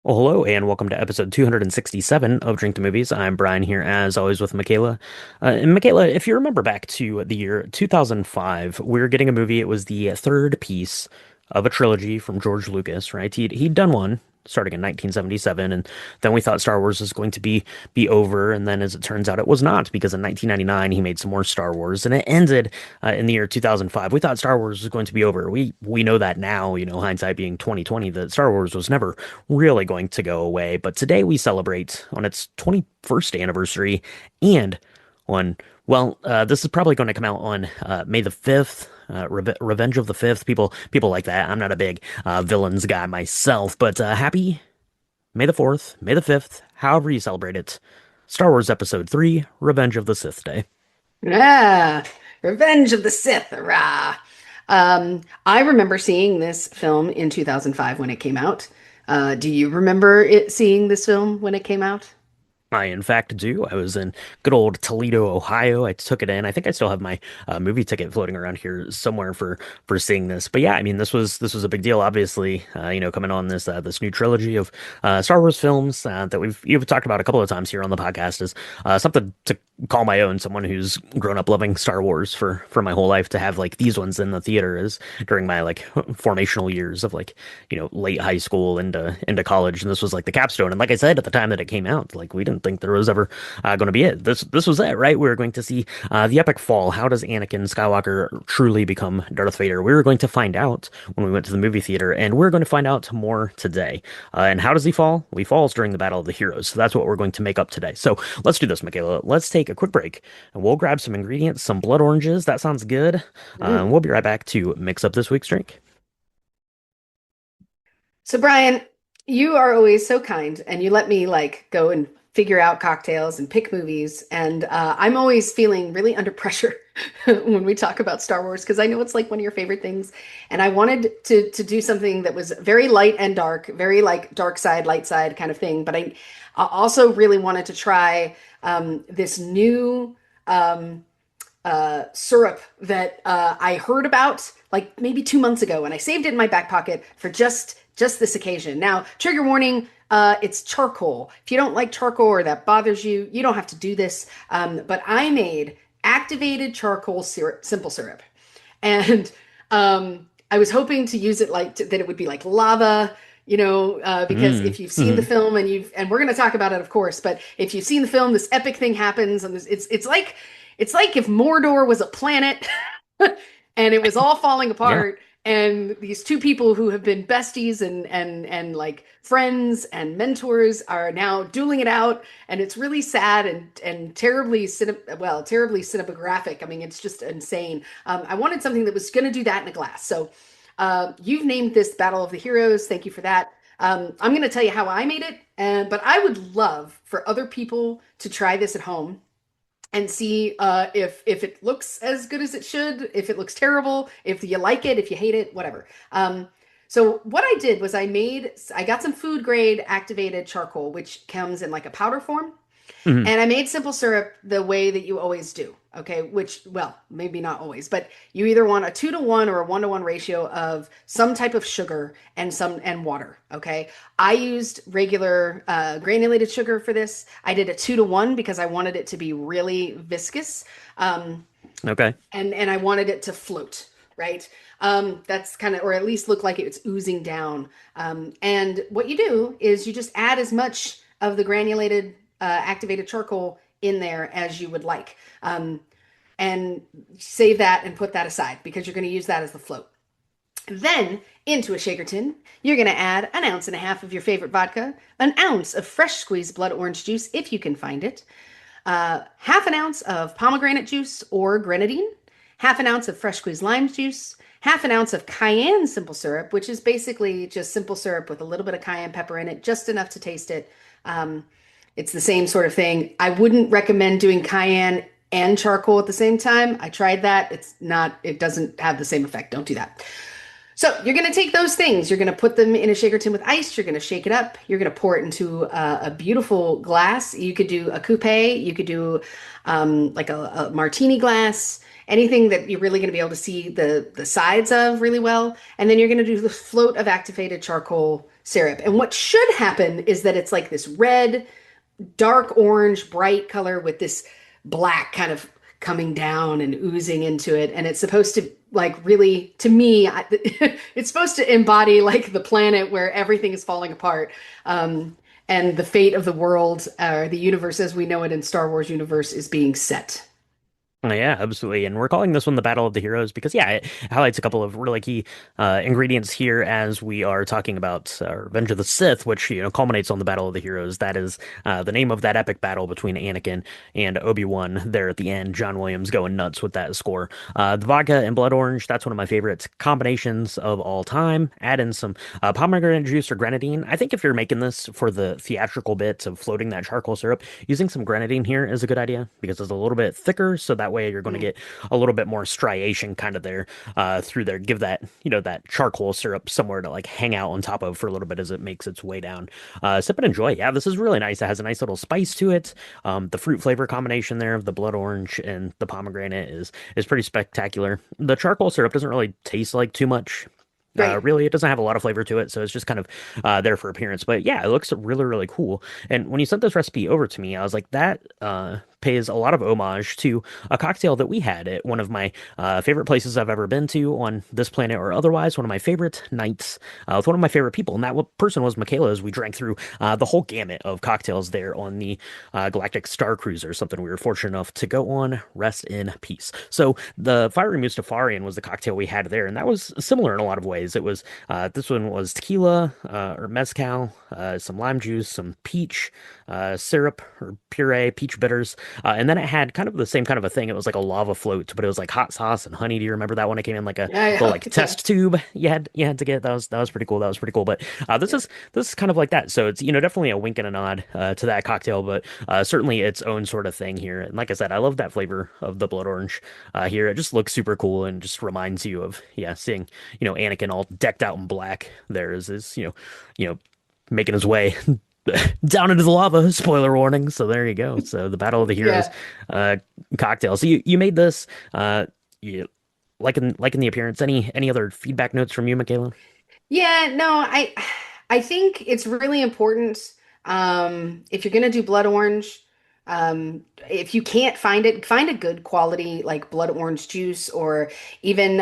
Well, hello, and welcome to episode 267 of Drink the Movies. I'm Brian here, as always, with Michaela. And Michaela, if you remember back to the year 2005, we were getting a movie. It was the third piece of a trilogy from George Lucas, right? He'd done one starting in 1977, and then we thought Star Wars was going to be over, and then as it turns out, it was not, because in 1999 he made some more Star Wars, and it ended in the year 2005. We thought Star Wars was going to be over. We know that now, hindsight being 2020, that Star Wars was never really going to go away. But today we celebrate on its 21st anniversary and on, this is probably going to come out on May the 5th. Revenge of the Fifth. People like that. I'm not a big villains guy myself, but happy May the 4th, May the 5th, however you celebrate it. Star Wars Episode 3, Revenge of the Sith Day. Ah, Revenge of the Sith. Rah. I remember seeing this film in 2005 when it came out. Do you remember seeing this film when it came out? I, in fact, do. I was in good old Toledo, Ohio. I took it in. I think I still have my movie ticket floating around here somewhere for seeing this. But yeah, I mean, this was a big deal. Obviously, coming on this new trilogy of Star Wars films that you've talked about a couple of times here on the podcast is something to call my own. Someone who's grown up loving Star Wars for my whole life, to have like these ones in the theater is during my like formational years of like late high school into college, and this was like the capstone. And like I said at the time that it came out, like we didn't think there was ever going to be it. This was it, right? We were going to see the epic fall. How does Anakin Skywalker truly become Darth Vader? We were going to find out when we went to the movie theater, and we're going to find out more today. And how does he fall? He falls during the Battle of the Heroes. So that's what we're going to make up today. So let's do this, Michaela. Let's take a quick break, and we'll grab some ingredients, some blood oranges. That sounds good. Mm. We'll be right back to mix up this week's drink. So, Brian, you are always so kind, and you let me like go and figure out cocktails and pick movies. And I'm always feeling really under pressure when we talk about Star Wars because I know it's like one of your favorite things. And I wanted to do something that was very light and dark, very like dark side, light side kind of thing. But I also really wanted to try this new syrup that I heard about like maybe 2 months ago, and I saved it in my back pocket for just this occasion. Now, trigger warning. It's charcoal. If you don't like charcoal or that bothers you, you don't have to do this. But I made activated charcoal syrup, simple syrup, and I was hoping to use it like that it would be like lava, because Mm, if you've seen the hmm. film and we're going to talk about it, of course, but if you've seen the film, this epic thing happens, and it's like if Mordor was a planet and it was all falling Yeah. apart, and these two people who have been besties and like friends and mentors are now dueling it out, and it's really sad and terribly cinematographic. I mean, it's just insane. I wanted something that was going to do that in a glass. So you've named this Battle of the Heroes. Thank you for that. I'm going to tell you how I made it, but I would love for other people to try this at home and see if it looks as good as it should, if it looks terrible, if you like it, if you hate it, whatever. So what I did was I got some food grade activated charcoal, which comes in like a powder form. Hmm. And I made simple syrup the way that you always do. Okay, which, well, maybe not always, but you either want a 2-to-1 or a 1-to-1 ratio of some type of sugar and water. Okay, I used regular granulated sugar for this. I did a 2-to-1 because I wanted it to be really viscous, Okay. and I wanted it to float. Right, that's kind of, or at least look like it's oozing down. And what you do is you just add as much of the granulated activated charcoal in there as you would like. And save that and put that aside because you're going to use that as the float. Then into a shaker tin, you're going to add an ounce and a half of your favorite vodka, an ounce of fresh squeezed blood orange juice if you can find it, half an ounce of pomegranate juice or grenadine, half an ounce of fresh squeezed lime juice, half an ounce of cayenne simple syrup, which is basically just simple syrup with a little bit of cayenne pepper in it, just enough to taste it. Um, it's the same sort of thing. I wouldn't recommend doing cayenne and charcoal at the same time. I tried that. It doesn't have the same effect. Don't do that. So you're going to take those things, you're going to put them in a shaker tin with ice, you're going to shake it up, you're going to pour it into a beautiful glass. You could do a coupe, you could do like a martini glass, anything that you're really going to be able to see the sides of really well. And then you're going to do the float of activated charcoal syrup. And what should happen is that it's like this red, dark orange, bright color with this black kind of coming down and oozing into it. And it's supposed to like really, to me, it's supposed to embody like the planet where everything is falling apart. And the fate of the world, the universe as we know it in Star Wars universe is being set. Oh, yeah, absolutely. And we're calling this one the Battle of the Heroes because, yeah, it highlights a couple of really key ingredients here as we are talking about Revenge of the Sith, which, culminates on the Battle of the Heroes. That is the name of that epic battle between Anakin and Obi-Wan there at the end. John Williams going nuts with that score. The vodka and blood orange, that's one of my favorite combinations of all time. Add in some pomegranate juice or grenadine. I think if you're making this for the theatrical bits of floating that charcoal syrup, using some grenadine here is a good idea because it's a little bit thicker, so that way you're going to Mm. get a little bit more striation kind of there through there. Give that, that charcoal syrup somewhere to like hang out on top of for a little bit as it makes its way down. Sip and enjoy. Yeah, this is really nice. It has a nice little spice to it. The fruit flavor combination there of the blood orange and the pomegranate is pretty spectacular. The charcoal syrup doesn't really taste like too much. Right. Really, it doesn't have a lot of flavor to it, so it's just kind of there for appearance. But yeah, it looks really, really cool. And when you sent this recipe over to me, I was like, that pays a lot of homage to a cocktail that we had at one of my favorite places I've ever been to on this planet or otherwise. One of my favorite nights with one of my favorite people, and that person was Michaela. As we drank through the whole gamut of cocktails there on the Galactic Star Cruiser, something we were fortunate enough to go on. Rest in peace. So the Fiery Mustafarian was the cocktail we had there, and that was similar in a lot of ways. It was this one was tequila or mezcal, some lime juice, some peach syrup or puree, peach bitters, and then it had kind of the same kind of a thing. It was like a lava float, but it was like hot sauce and honey. Do you remember that one? It came in like a Yeah, little yeah, like yeah. test tube you had to get. That was pretty cool. That was pretty cool. But this is kind of like that. So it's definitely a wink and a nod to that cocktail, but certainly its own sort of thing here. And like I said, I love that flavor of the blood orange here. It just looks super cool and just reminds you of seeing Anakin all decked out in black. There is making his way down into the lava. Spoiler warning. So there you go. So the Battle of the Heroes Yeah. uh, cocktail. So you made this. You liking the appearance. Any other feedback notes from you, Michaela? Yeah, no, I think it's really important if you're gonna do blood orange, if you can't find it, find a good quality like blood orange juice or even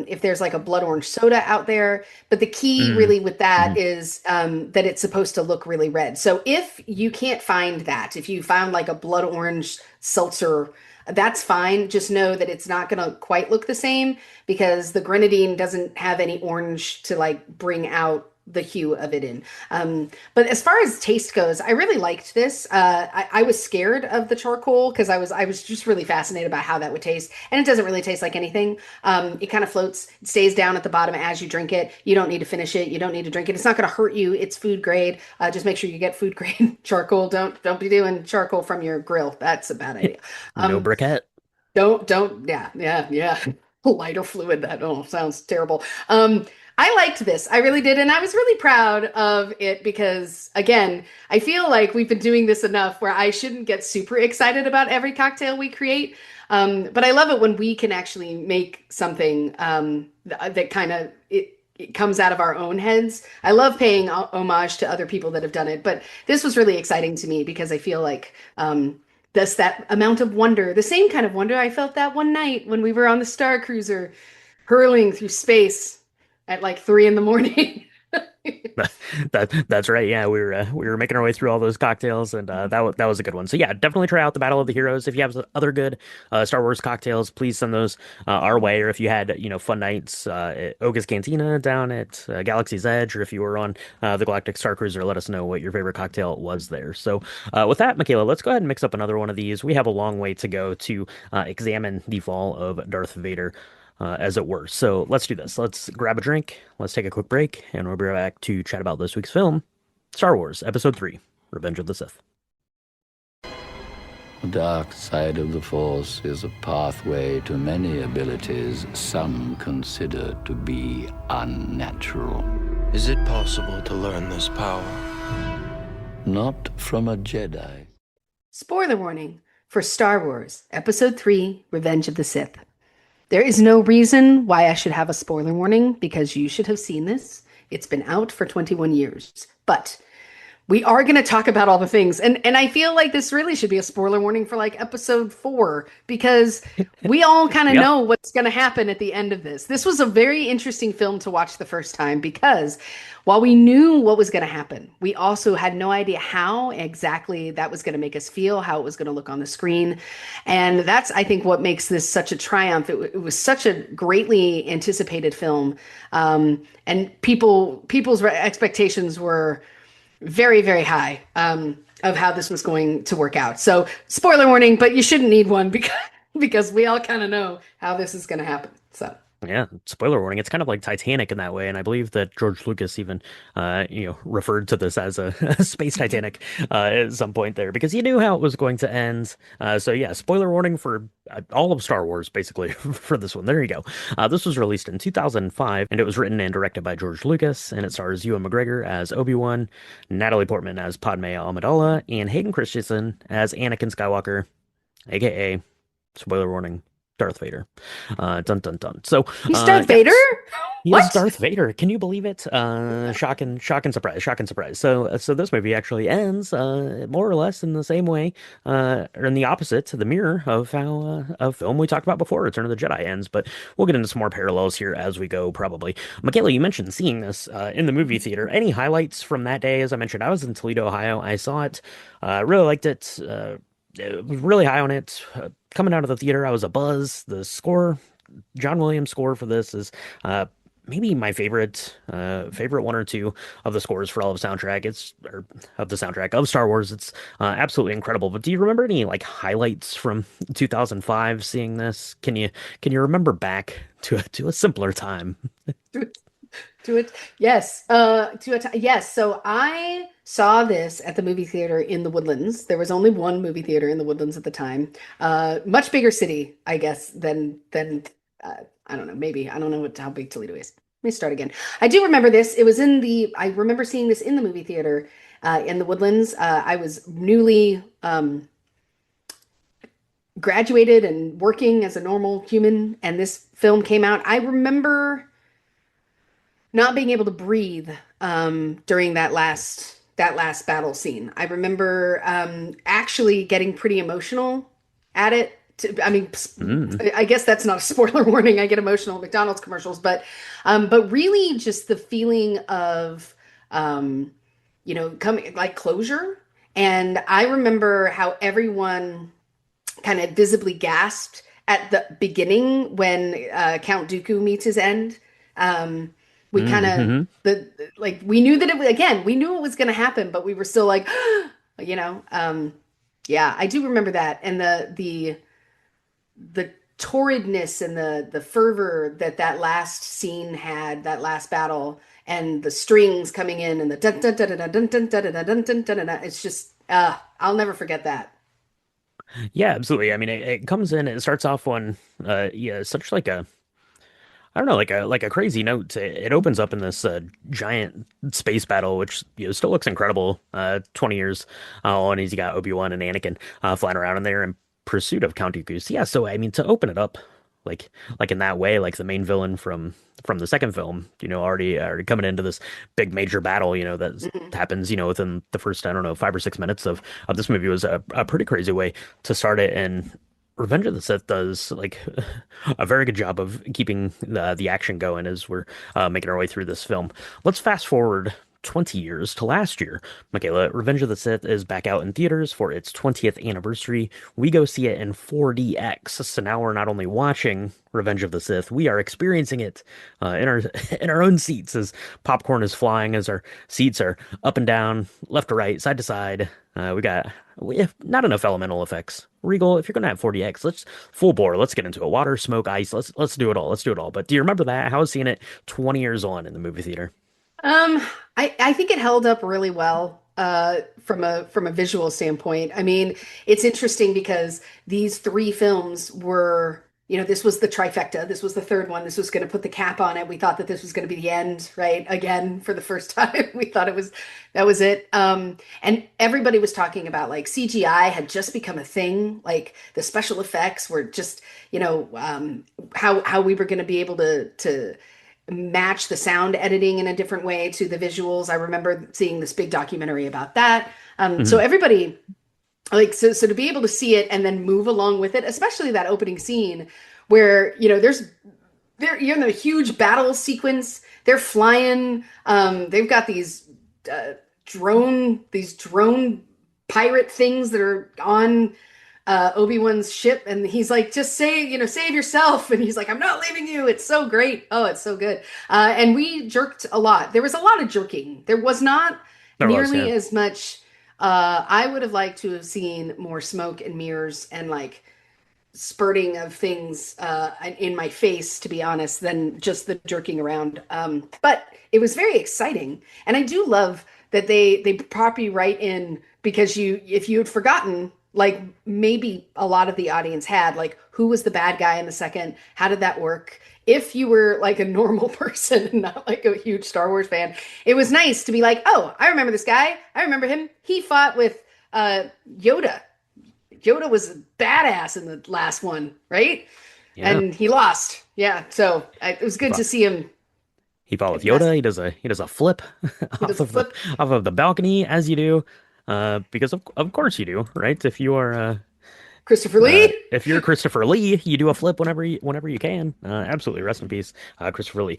if there's like a blood orange soda out there. But the key Mm, really with that mhm. is that it's supposed to look really red. So if you can't find that, if you found like a blood orange seltzer, that's fine. Just know that it's not going to quite look the same because the grenadine doesn't have any orange to like bring out the hue of it in. But as far as taste goes, I really liked this. I was scared of the charcoal because I was just really fascinated about how that would taste, and it doesn't really taste like anything. It kind of floats, it stays down at the bottom as you drink it. You don't need to finish it. You don't need to drink it. It's not going to hurt you. It's food grade. Just make sure you get food grade charcoal. Don't be doing charcoal from your grill. That's a bad idea. No Um, briquette. don't, yeah, yeah, yeah. Lighter fluid, that sounds terrible. I liked this. I really did. And I was really proud of it because, again, I feel like we've been doing this enough where I shouldn't get super excited about every cocktail we create. But I love it when we can actually make something that kind of it comes out of our own heads. I love paying homage to other people that have done it, but this was really exciting to me because I feel like that's that amount of wonder, the same kind of wonder I felt that one night when we were on the Star Cruiser hurling through space at like 3 in the morning. That's right. Yeah, we were making our way through all those cocktails, and that was a good one. So yeah, definitely try out the Battle of the Heroes. If you have other good Star Wars cocktails, please send those our way. Or if you had fun nights at Oga's Cantina down at Galaxy's Edge, or if you were on the Galactic Star Cruiser, let us know what your favorite cocktail was there. So with that, Michaela, let's go ahead and mix up another one of these. We have a long way to go to examine the fall of Darth Vader, as it were. So let's do this. Let's grab a drink, let's take a quick break, and we'll be right back to chat about this week's film, Star Wars Episode 3, Revenge of the Sith. The dark side of the Force is a pathway to many abilities some consider to be unnatural. Is it possible to learn this power? Not from a Jedi. Spoiler warning for Star Wars Episode 3 Revenge of the Sith. There is no reason why I should have a spoiler warning because you should have seen this. It's been out for 21 years. But we are going to talk about all the things. And I feel like this really should be a spoiler warning for like episode 4 because we all kind of Yep. know what's going to happen at the end of this. This was a very interesting film to watch the first time because while we knew what was going to happen, we also had no idea how exactly that was going to make us feel, how it was going to look on the screen. And that's, I think, what makes this such a triumph. It was such a greatly anticipated film. And people's expectations were very, very high of how this was going to work out. So, spoiler warning, but you shouldn't need one because we all kind of know how this is going to happen. So, Yeah, spoiler warning. It's kind of like Titanic in that way, and I believe that George Lucas even, referred to this as a, a space Titanic at some point there because he knew how it was going to end. So yeah, spoiler warning for all of Star Wars basically for this one. There you go. This was released in 2005, and it was written and directed by George Lucas, and it stars Ewan McGregor as Obi-Wan, Natalie Portman as Padme Amidala, and Hayden Christensen as Anakin Skywalker, aka spoiler warning. Darth Vader. Dun dun dun. So, he's Darth yeah, Vader? he is What? Darth Vader. Can you believe it? Shocking, shocking surprise, shocking surprise. So this movie actually ends, more or less in the same way, or in the opposite to the mirror of how a film we talked about before, Return of the Jedi ends. But we'll get into some more parallels here as we go, probably. Michaela, you mentioned seeing this in the movie theater. Any highlights from that day? As I mentioned, I was in Toledo, Ohio. I saw it, really liked it. Was really high on it. Coming out of the theater, I was a buzz. The score, John Williams' score for this is maybe my favorite one or two of the scores for all of soundtrack. It's or of the soundtrack of Star Wars. It's absolutely incredible. But do you remember any like highlights from 2005 seeing this? Can you remember back to a simpler time? To it, yes. Yes. So I saw this at the movie theater in the Woodlands. There was only one movie theater in the Woodlands at the time. Much bigger city, I guess, than I don't know. Maybe I don't know how big Toledo is. Let me start again. I do remember this. It was in the. I remember seeing this in the movie theater in the Woodlands. I was newly graduated and working as a normal human, and this film came out. I remember not being able to breathe during that last battle scene. I remember actually getting pretty emotional at it. I mean, Mm. I guess that's not a spoiler warning. I get emotional at McDonald's commercials, but really just the feeling of coming like closure. And I remember how everyone kind of visibly gasped at the beginning when Count Dooku meets his end. We kind of Mm-hmm. like we knew that it was again, we knew it was going to happen, but we were still like, yeah, I do remember that and the torridness and the fervor that last scene had, that last battle, and the strings coming in and the dun dun dun dun dun dun dun dun dun dun dun dun. It's just I'll never forget that. Yeah, absolutely. I mean, it comes in. It starts off on, yeah, such like a I don't know, like a crazy note. It opens up in this giant space battle, which still looks incredible. 20 years on, he's got Obi-Wan and Anakin flying around in there in pursuit of Count Dooku. So, yeah, so I mean, to open it up like in that way, like the main villain from the second film, already coming into this big major battle, that Mhm. happens, within the first, I don't know, 5 or 6 minutes of this movie was a pretty crazy way to start it. And Revenge of the Sith does like a very good job of keeping the action going as we're making our way through this film. Let's fast forward 20 years to last year. Michaela, Revenge of the Sith is back out in theaters for its 20th anniversary. We go see it in 4DX. So now we're not only watching Revenge of the Sith, we are experiencing it in our in our own seats as popcorn is flying, as our seats are up and down, left to right, side to side. We have not enough elemental effects. Regal, if you're gonna have 4DX, let's full bore. Let's get into it. Water, smoke, ice. Let's do it all. Let's do it all. But do you remember that? How was seeing it 20 years on in the movie theater? Um, I think it held up really well. from a visual standpoint. I mean, it's interesting because these three films were, this was the trifecta. This was the third one. This was going to put the cap on it. We thought that this was going to be the end, right? Again, for the first time, we thought that was it. And everybody was talking about like CGI had just become a thing. Like the special effects were just, how we were going to be able to match the sound editing in a different way to the visuals. I remember seeing this big documentary about that. So Hmm. everybody like so to be able to see it and then move along with it, especially that opening scene where you're in the huge battle sequence. They're flying. They've got uh, these drone pirate things that are on Obi-Wan's ship, and he's like, just say, save yourself. And he's like, I'm not leaving you. It's so great. Oh, it's so good. And we jerked a lot. There was a lot of jerking. There was not There was, yeah. nearly as much. I would have liked to have seen more smoke and mirrors and like spurting of things in my face, to be honest, than just the jerking around. But it was very exciting, and I do love that they pop you right in because if you had forgotten, like maybe a lot of the audience had, like who was the bad guy in the second, how did that work? If you were like a normal person and not like a huge Star Wars fan, it was nice to be like, oh, I remember this guy. I remember him. He fought with Yoda. Yoda was a badass in the last one, right? Yeah. And he lost. Yeah, so it was He good to fought, see him he fought with get messed. Yoda. He does a flip He does off a of the flip. balcony as you do. Because of course you do, right? Christopher Lee. If you're Christopher Lee, you do a flip whenever you can. Absolutely, rest in peace, Christopher Lee.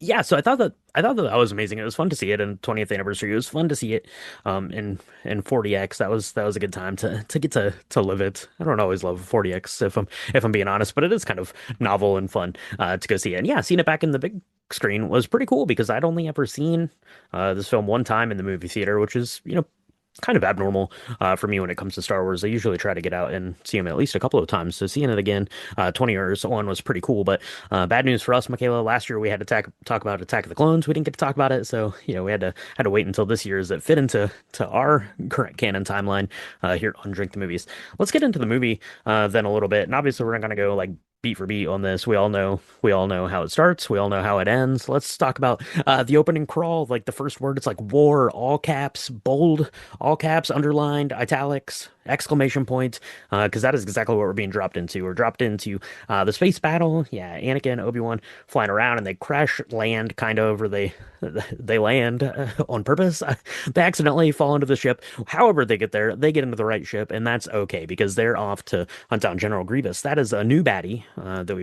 Yeah, so I thought that was amazing. It was fun to see it in 20th anniversary. It was fun to see it in 40X. That was a good time to get to live it. I don't always love 40X if I'm being honest, but it is kind of novel and fun to go see it. And yeah, seeing it back in the big screen was pretty cool because I'd only ever seen this film one time in the movie theater, which is, kind of abnormal for me when it comes to Star Wars. I usually try to get out and see them at least a couple of times. So seeing it again, 20 years on was pretty cool. But bad news for us, Michaela. Last year we had to talk about Attack of the Clones. We didn't get to talk about it, so we had to wait until this year as it fit into our current canon timeline here on Drink the Movies. Let's get into the movie then a little bit. And obviously we're not going to go like beat for beat on this. We all know how it starts. We all know how it ends. Let's talk about the opening crawl. Like the first word, it's like war, all caps, bold, all caps, underlined, italics, exclamation point, because that is exactly what we're being dropped into. We're dropped into the space battle. Yeah, Anakin, Obi-Wan flying around, and they crash land kind of, or they land on purpose. They accidentally fall into the ship. However, they get there, they get into the right ship, and that's okay because they're off to hunt down General Grievous. That is a new baddie that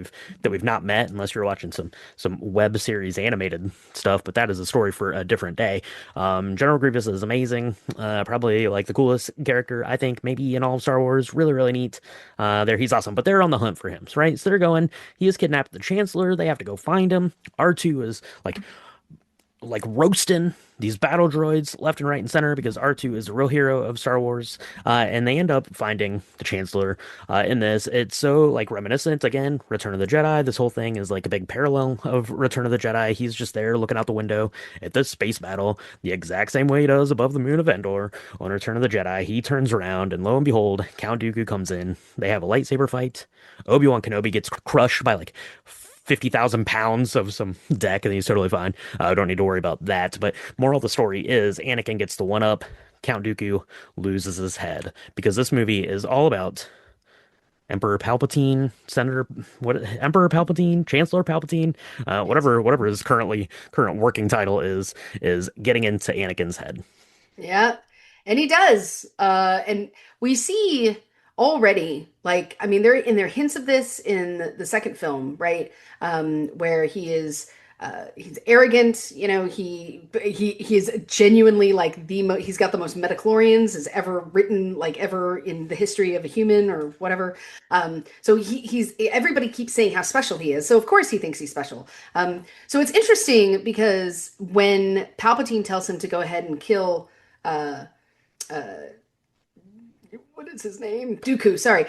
we've not met unless you're watching some web series animated stuff. But that is a story for a different day. General Grievous is amazing. Probably like the coolest character I think maybe in all of Star Wars. Really, really neat. He's awesome. But they're on the hunt for him, right? So they're going. He has kidnapped the Chancellor. They have to go find him. R2 is like roasting these battle droids left and right and center because R2 is the real hero of Star Wars. And they end up finding the Chancellor in this. It's so like reminiscent again, Return of the Jedi. This whole thing is like a big parallel of Return of the Jedi. He's just there looking out the window at this space battle the exact same way he does above the moon of Endor on Return of the Jedi. He turns around and lo and behold, Count Dooku comes in. They have a lightsaber fight. Obi-Wan Kenobi gets crushed by like 50,000 pounds of some deck, and he's totally fine. Don't need to worry about that. But moral of the story is Anakin gets the one up. Count Dooku loses his head because this movie is all about Emperor Palpatine, Emperor Palpatine, Chancellor Palpatine, whatever his current working title is getting into Anakin's head. Yeah, and he does. And we see already, like, I mean, there are hints of this in the second film, right? Where he's arrogant, he's genuinely like he's got the most metachlorians as ever written, like ever in the history of a human or whatever. So he's everybody keeps saying how special he is. So of course he thinks he's special. So it's interesting because when Palpatine tells him to go ahead and kill uh, what is his name? Dooku, sorry.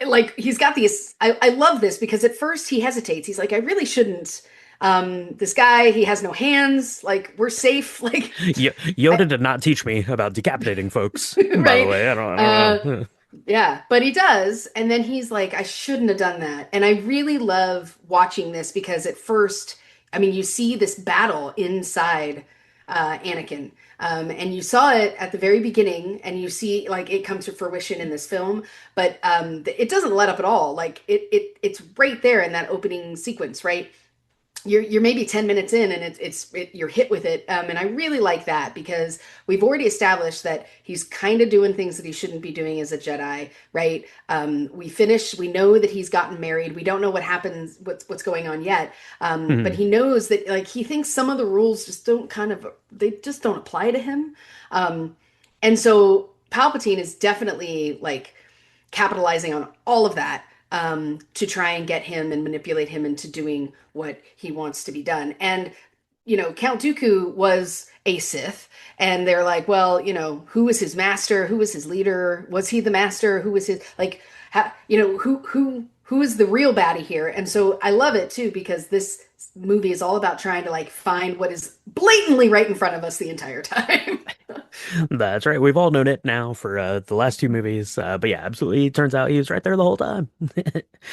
Like he's got these. I love this because at first he hesitates. He's like, I really shouldn't This guy, he has no hands. Like we're safe. Like, Yoda did not teach me about decapitating folks, by the right? way. I Uh, don't know. yeah, but he does. And then he's like, I shouldn't have done that. And I really love watching this because at first, I mean, you see this battle inside Anakin. And you saw it at the very beginning, and you see like it comes to fruition in this film, but it doesn't let up at all. Like it's right there in that opening sequence, right? You're maybe 10 minutes in and you're hit with it, and I really like that because we've already established that he's kind of doing things that he shouldn't be doing as a Jedi, right? We know that he's gotten married. We don't know what happens, what's going on yet, but Mhm. he knows that like he thinks some of the rules just don't they just don't apply to him, and so Palpatine is definitely like capitalizing on all of that, to try and get him and manipulate him into doing what he wants to be done. And, Count Dooku was a Sith, and they're like, well, who was his master? Who was his leader? Was he the master? Who was his, like, who is the real baddie here? And so I love it too, because this movie is all about trying to like find what is blatantly right in front of us the entire time. That's right. We've all known it now for the last two movies. But yeah, absolutely. It turns out he was right there the whole time.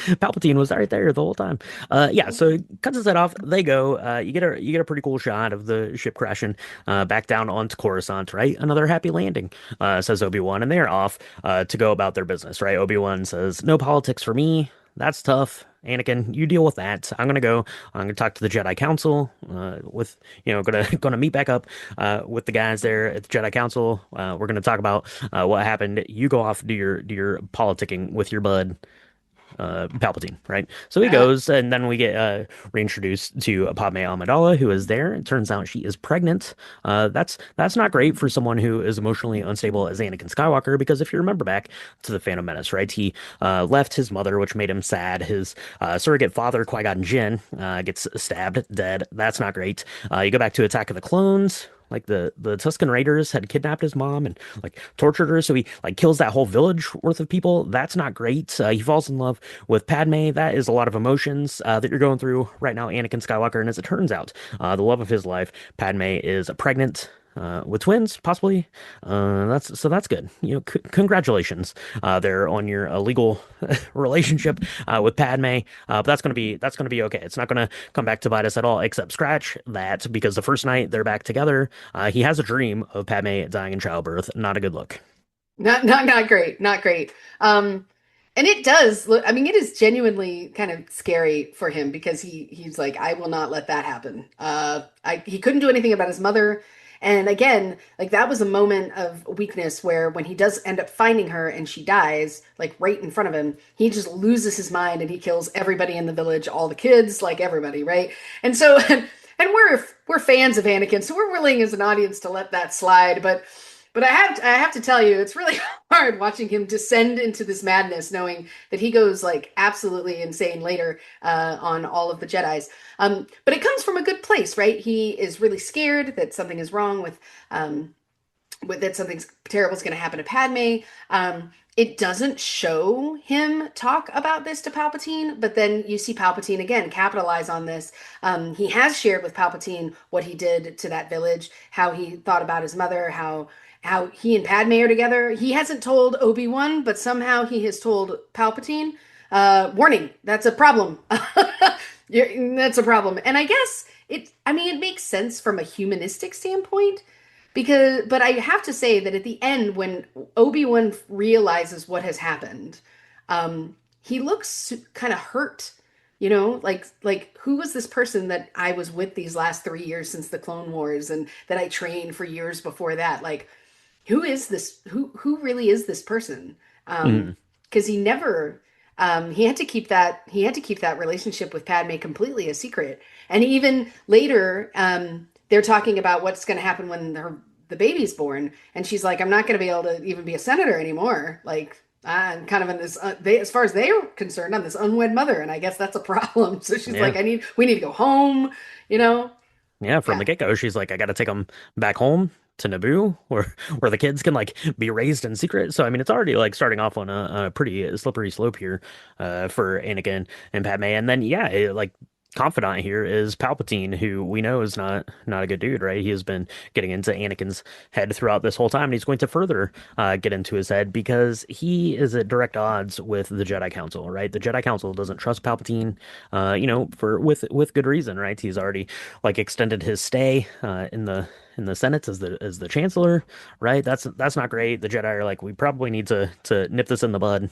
Palpatine was right there the whole time. Yeah, so it cuts his head off. They go. You get a pretty cool shot of the ship crashing back down onto Coruscant, right? Another happy landing, says Obi-Wan, and they're off to go about their business, right? Obi-Wan says, "No politics for me. That's tough. Anakin, you deal with that. I'm gonna go. I'm gonna talk to the Jedi Council. With gonna meet back up with the guys there at the Jedi Council. We're gonna talk about what happened. You go off, do your politicking with your bud, Palpatine, right? So he Uh, goes, and then we get reintroduced to Padme Amidala, who is there. It turns out she is pregnant. That's not great for someone who is emotionally unstable as Anakin Skywalker, because if you remember back to the Phantom Menace, right, he left his mother, which made him sad. His surrogate father, Qui-Gon Jinn, gets stabbed, dead. That's not great. You go back to Attack of the Clones. Like the Tusken Raiders had kidnapped his mom and like tortured her, so he like kills that whole village worth of people. That's not great. He falls in love with Padme. That is a lot of emotions that you're going through right now, Anakin Skywalker. And as it turns out, the love of his life, Padme, is pregnant. With twins, possibly. That's good. Congratulations, there on your legal relationship with Padme. But that's gonna be okay. It's not gonna come back to bite us at all. Except scratch that, because the first night they're back together, he has a dream of Padme dying in childbirth. Not a good look. not great, not great. And it does look, I mean, it is genuinely kind of scary for him because he's like, I will not let that happen. He couldn't do anything about his mother. And again, like that was a moment of weakness where when he does end up finding her and she dies, like right in front of him, he just loses his mind and he kills everybody in the village, all the kids, like everybody, right? And so, and we're fans of Anakin, so we're willing as an audience to let that slide. But I have to tell you, it's really hard watching him descend into this madness, knowing that he goes like absolutely insane later on all of the Jedi's. But it comes from a good place, right? He is really scared that something is wrong with that something terrible is going to happen to Padme. It doesn't show him talk about this to Palpatine, but then you see Palpatine again capitalize on this. He has shared with Palpatine what he did to that village, how he thought about his mother, how he and Padme are together. He hasn't told Obi-Wan, but somehow he has told Palpatine, warning, that's a problem. That's a problem. And I guess I mean, it makes sense from a humanistic standpoint but I have to say that at the end, when Obi-Wan realizes what has happened, he looks kind of hurt. Like who was this person that I was with these last 3 years since the Clone Wars and that I trained for years before that? Like, who is this? Who really is this person? Mhm. Because he had to keep that relationship with Padme completely a secret. And even later, they're talking about what's going to happen when the baby's born, and she's like, "I'm not going to be able to even be a senator anymore." Like, I'm kind of in this. As far as they're concerned, I'm this unwed mother, and I guess that's a problem. So she's Yeah. like, we need to go home." You know? Yeah, from Yeah. the get-go, she's like, I gotta take them back home to Naboo, where the kids can like be raised in secret. So I mean, it's already like starting off on a pretty slippery slope here, for Anakin and Padme. And then yeah, it like confidant here is Palpatine, who we know is not a good dude, right? He has been getting into Anakin's head throughout this whole time, and he's going to further get into his head because he is at direct odds with the Jedi Council, right? The Jedi Council doesn't trust Palpatine, for with good reason, right? He's already like extended his stay in the Senate as the Chancellor, right? That's not great. The Jedi are like, we probably need to nip this in the bud.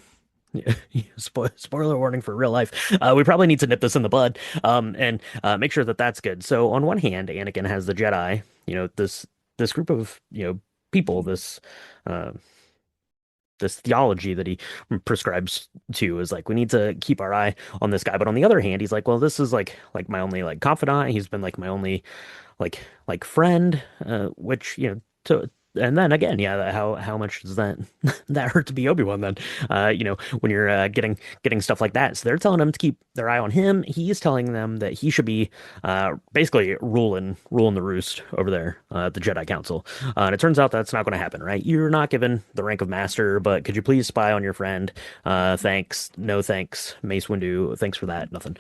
Spoiler warning for real life. We probably need to nip this in the bud, and make sure that that's good. So on one hand, Anakin has the Jedi, this group of people, uh, this theology that he prescribes to is like we need to keep our eye on this guy. But on the other hand, he's like, well, this is like my only like confidant. He's been like my only like friend, which to and then again, yeah, how much does that that hurt to be Obi-Wan then? When you're getting stuff like that. So they're telling him to keep their eye on him. He's telling them that he should be basically ruling the roost over there at the Jedi Council. And it turns out that's not going to happen, right? You're not given the rank of master, but could you please spy on your friend? Thanks, no thanks. Mace Windu, thanks for that. Nothing.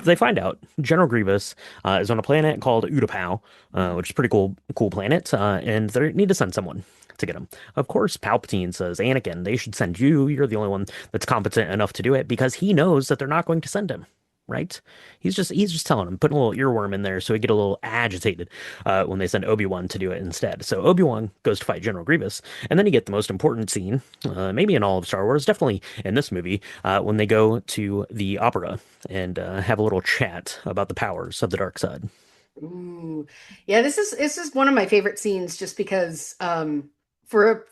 They find out General Grievous is on a planet called Utapau, which is a pretty cool planet, and they need to send someone to get him. Of course, Palpatine says, Anakin, they should send you. You're the only one that's competent enough to do it because he knows that they're not going to send him. Right? He's just telling him, putting a little earworm in there so he get a little agitated when they send Obi-Wan to do it instead. So Obi-Wan goes to fight General Grievous, and then you get the most important scene, maybe in all of Star Wars, definitely in this movie, when they go to the opera and have a little chat about the powers of the dark side. Ooh. Yeah, this is one of my favorite scenes just because for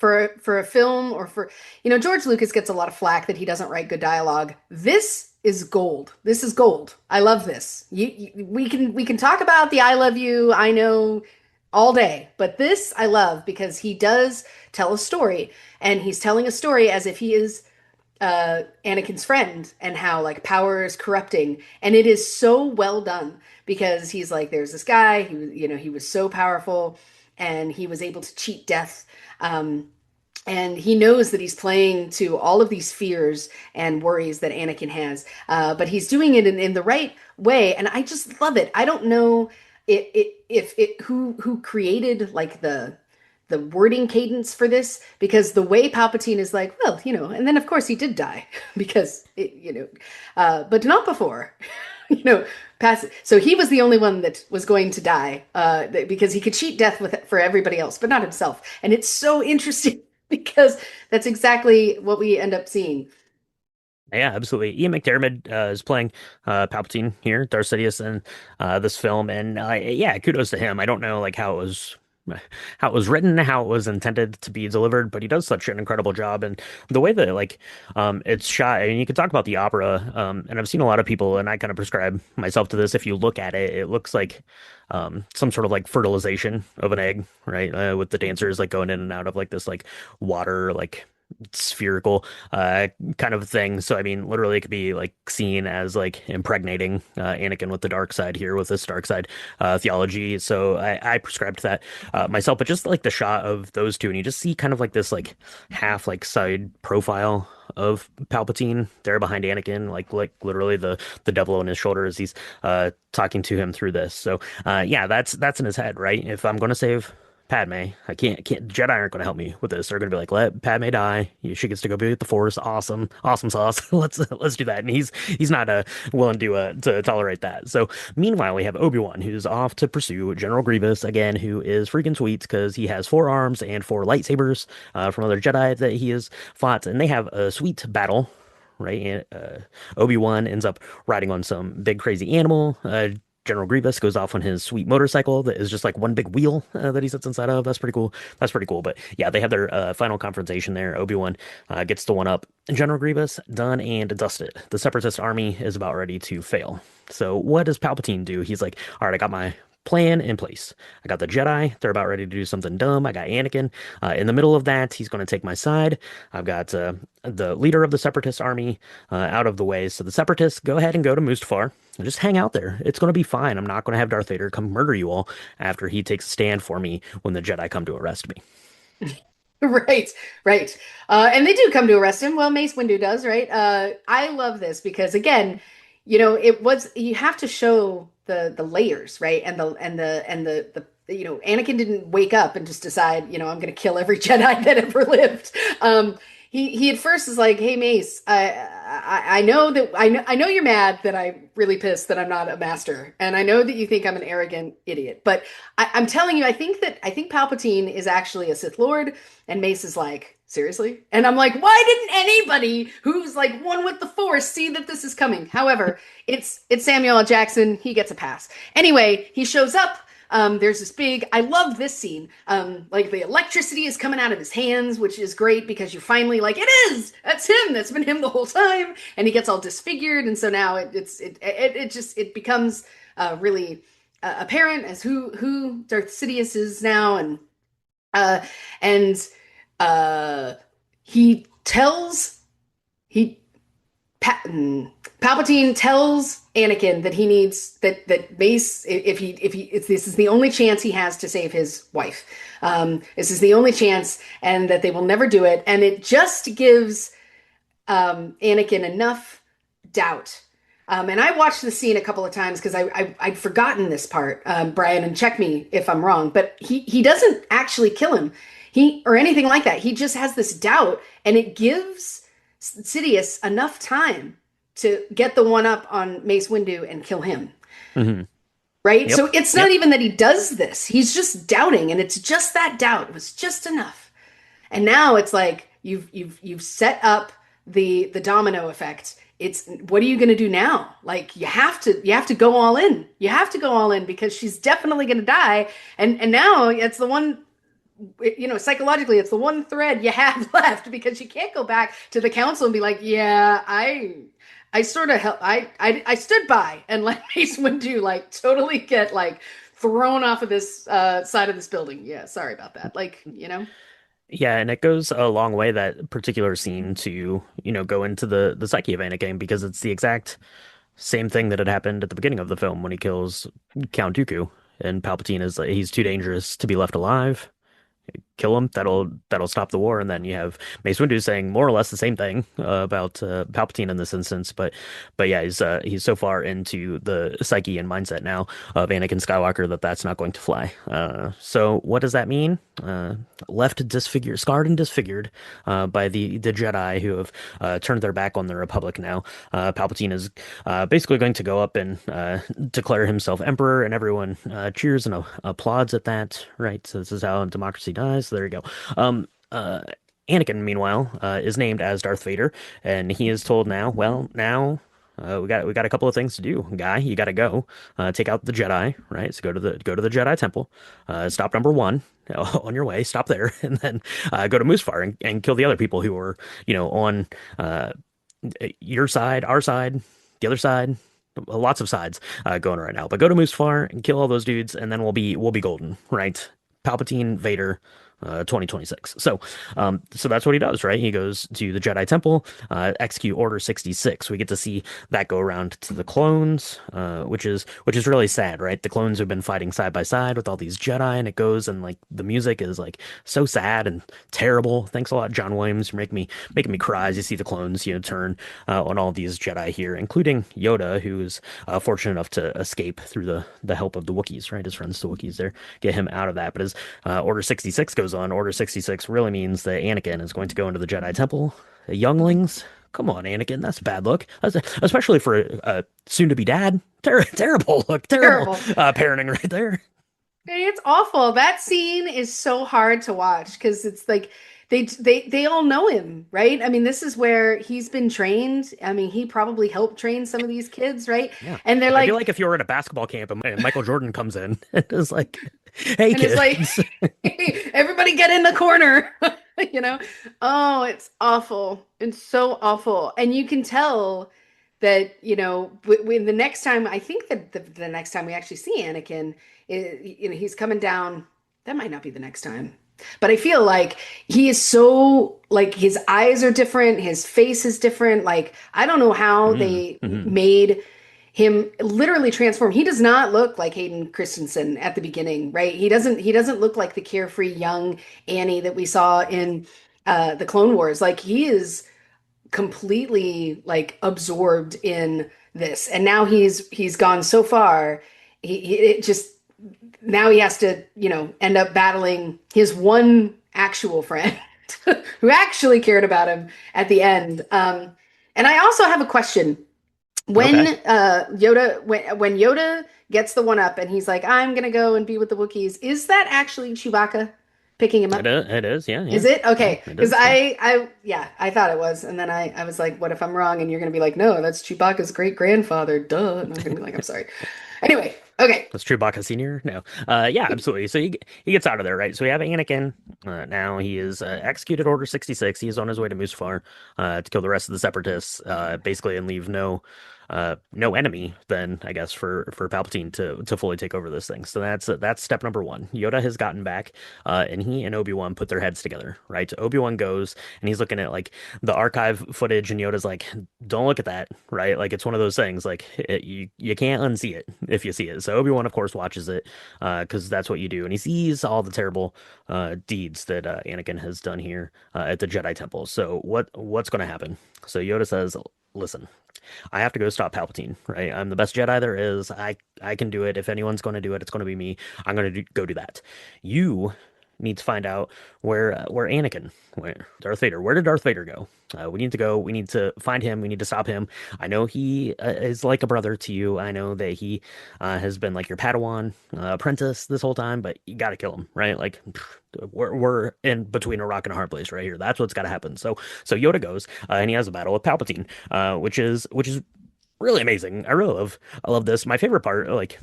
a film or for George Lucas gets a lot of flack that he doesn't write good dialogue. This is gold. This is gold. I love this. We can talk about the I love you, I know all day, but this I love because he does tell a story and he's telling a story as if he is Anakin's friend and how like power is corrupting. And it is so well done because he's like, there's this guy who, he was so powerful and he was able to cheat death. And he knows that he's playing to all of these fears and worries that Anakin has. But he's doing it in the right way. And I just love it. I don't know if who created like the wording cadence for this because the way Palpatine is like, well, and then of course he did die because but not before, pass. So he was the only one that was going to die because he could cheat death for everybody else, but not himself. And it's so interesting because that's exactly what we end up seeing. Yeah, absolutely. Ian McDiarmid is playing Palpatine here, Darth Sidious, in this film, and yeah, kudos to him. I don't know like how it was written, how it was intended to be delivered, but he does such an incredible job, and the way that it's shot. I mean, you could talk about the opera, and I've seen a lot of people, and I kind of prescribe myself to this. If you look at it, it looks like some sort of like fertilization of an egg, right? With the dancers like going in and out of like this like water like spherical kind of thing. So I mean, literally, it could be like seen as like impregnating Anakin with the dark side here with this dark side theology. So I prescribe to that myself. But just like the shot of those two, and you just see kind of like this like half like side profile of Palpatine there behind Anakin, like literally the devil on his shoulder as he's talking to him through this. So yeah, that's in his head, right? If I'm gonna save Padme, I can't. Jedi aren't going to help me with this. They're going to be like, let Padme die. She gets to go be with the Force. Awesome, awesome sauce. Let's do that. And he's not willing to tolerate that. So meanwhile, we have Obi-Wan who's off to pursue General Grievous again, who is freaking sweet because he has 4 arms and 4 lightsabers from other Jedi that he has fought, and they have a sweet battle. Right, and Obi-Wan ends up riding on some big crazy animal. General Grievous goes off on his sweet motorcycle that is just like one big wheel that he sits inside of. That's pretty cool. That's pretty cool. But yeah, they have their final confrontation there. Obi-Wan gets the one up. General Grievous, done and dusted. The Separatist army is about ready to fail. So what does Palpatine do? He's like, all right, I got my plan in place. I got the Jedi. They're about ready to do something dumb. I got Anakin. In the middle of that, he's going to take my side. I've got the leader of the Separatist army out of the way. So the Separatists, go ahead and go to Mustafar and just hang out there. It's going to be fine. I'm not going to have Darth Vader come murder you all after he takes a stand for me when the Jedi come to arrest me. Right, right. And they do come to arrest him. Well, Mace Windu does, right? I love this because again, it was, you have to show the layers, right? Anakin didn't wake up and just decide, I'm going to kill every Jedi that ever lived. He at first is like, "Hey Mace, I know that I know you're mad that I'm really pissed that I'm not a master, and I know that you think I'm an arrogant idiot, but I'm telling you, I think Palpatine is actually a Sith Lord." And Mace is like, "Seriously?" And I'm like, "Why didn't anybody who's like one with the Force see that this is coming?" However, it's Samuel L. Jackson. He gets a pass. Anyway, he shows up. There's this big, I love this scene. Like the electricity is coming out of his hands, which is great because you finally like, that's him. That's been him the whole time. And he gets all disfigured. And so now it becomes really apparent as who Darth Sidious is now. Uh, and, he tells, he, Palpatine tells Anakin that he needs that Mace, if this is the only chance he has to save his wife. This is the only chance, and that they will never do it. And it just gives Anakin enough doubt. And I watched the scene a couple of times because I'd forgotten this part, Brian, and check me if I'm wrong. But he doesn't actually kill him, or anything like that. He just has this doubt, and it gives Sidious enough time to get the one up on Mace Windu and kill him. Hmm. Right? Yep. So it's not even that he does this. He's just doubting, and it's just that doubt was just enough. And now it's like you've set up the domino effect. It's, what are you going to do now? Like you have to go all in. You have to go all in because she's definitely going to die. And now it's the one, psychologically, it's the one thread you have left because you can't go back to the council and be like, yeah, I sort of helped. I stood by and let Mace Windu like totally get like thrown off of this side of this building. Yeah, sorry about that. Yeah, and it goes a long way, that particular scene, to, go into the psyche of Anakin, because it's the exact same thing that had happened at the beginning of the film when he kills Count Dooku. And Palpatine is like, he's too dangerous to be left alive. Kill him. That'll stop the war. And then you have Mace Windu saying more or less the same thing about Palpatine in this instance. But yeah, he's so far into the psyche and mindset now of Anakin Skywalker that that's not going to fly. So what does that mean? Left disfigured, scarred and disfigured by the Jedi who have turned their back on the Republic now. Palpatine is basically going to go up and declare himself emperor, and everyone cheers and applauds at that. Right. So this is how democracy dies. So there you go. Anakin, meanwhile, is named as Darth Vader, and he is told now, well, now we got a couple of things to do, guy. You got to go take out the Jedi, right? So go to the Jedi Temple, stop number one on your way, stop there, and then go to Mustafar and kill the other people who are, on your side, our side, the other side. Lots of sides going right now, but go to Mustafar and kill all those dudes, and then we'll be golden, right? Palpatine, Vader, 2026. So that's what he does, right? He goes to the Jedi Temple, execute Order 66. We get to see that go around to the clones, which is really sad, right? The clones have been fighting side by side with all these Jedi, and it goes, and like the music is like so sad and terrible. Thanks a lot, John Williams. You're making me cry as you see the clones, turn on all these Jedi here, including Yoda, who's fortunate enough to escape through the help of the Wookiees, right? His friends, the Wookiees, there get him out of that. But as Order 66 goes on, Order 66 really means that Anakin is going to go into the Jedi Temple. The younglings, come on, Anakin, that's a bad look, especially for a soon-to-be dad. Terrible look, terrible parenting right there. It's awful. That scene is so hard to watch because it's like they all know him, right? I mean, this is where he's been trained. I mean, he probably helped train some of these kids, right? Yeah. And they're I like, feel like if you were at a basketball camp and Michael Jordan comes in, it's like, hey, and kids. it's like, hey, everybody get in the corner, Oh, it's awful. It's so awful. And you can tell that, when the next time, I think that the next time we actually see Anakin, he's coming down. That might not be the next time. But I feel like he is so, like, his eyes are different, his face is different. Like, I don't know how they made him literally transform. He does not look like Hayden Christensen at the beginning, right? He doesn't look like the carefree young Annie that we saw in the Clone Wars. Like, he is completely like absorbed in this, and now he's gone so far. It just now he has to, end up battling his one actual friend who actually cared about him at the end. And I also have a question. When Okay. When Yoda gets the one up and he's like, I'm gonna go and be with the Wookiees, is that actually Chewbacca picking him up? It is, yeah, Is yeah. it? Yeah, Okay. it Because is, yeah. yeah, I thought it was. And then I was like, what if I'm wrong? And you're going to be like, no, that's Chewbacca's great grandfather. Duh. And I'm going to be like, I'm sorry. Anyway, okay. That's Chewbacca Senior. No, yeah, absolutely. So he gets out of there, right? So we have Anakin. Now he is executed Order 66. He is on his way to Mustafar to kill the rest of the Separatists, basically, and leave no enemy. Then I guess for Palpatine to fully take over this thing. So that's step number one. Yoda has gotten back, and he and Obi-Wan put their heads together, right? Obi-Wan goes and he's looking at like the archive footage, and Yoda's like, "Don't look at that," right? Like it's one of those things, like you can't unsee it if you see it. So Obi-Wan, of course, watches it because that's what you do, and he sees all the terrible deeds that Anakin has done here at the Jedi Temple. So what's going to happen? So Yoda says, "Listen, I have to go stop Palpatine, right? I'm the best Jedi there is. I can do it. If anyone's going to do it, it's going to be me. I'm going to go do that. You need to find out where Anakin, where Darth Vader, where did Darth Vader go? We need to go. We need to find him. We need to stop him. I know he is like a brother to you. I know that he has been like your Padawan apprentice this whole time, but you got to kill him, right? Like we're in between a rock and a hard place right here. That's what's got to happen. So Yoda goes and he has a battle with Palpatine, which is really amazing. I love this. My favorite part, like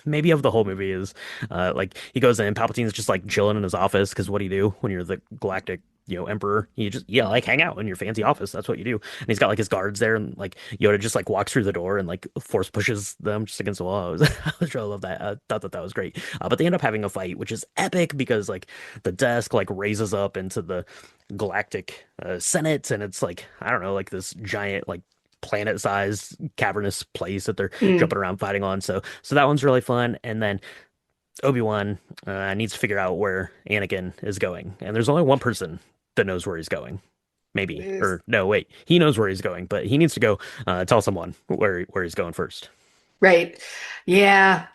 maybe of the whole movie is like he goes in, Palpatine's just like chilling in his office because what do you do when you're the galactic, emperor? You just like hang out in your fancy office. That's what you do. And he's got like his guards there, and like Yoda just like walks through the door and like force pushes them just against the wall. I really love that. I thought that was great. But they end up having a fight, which is epic because like the desk like raises up into the galactic senate, and it's like I don't know, like this giant like planet-sized cavernous place that they're Mm, jumping around fighting on. So that one's really fun. And then Obi-Wan needs to figure out where Anakin is going, and there's only one person that knows where he's going. Maybe, is- or no, wait, he knows where he's going, but he needs to go tell someone where he's going first. right. Yeah.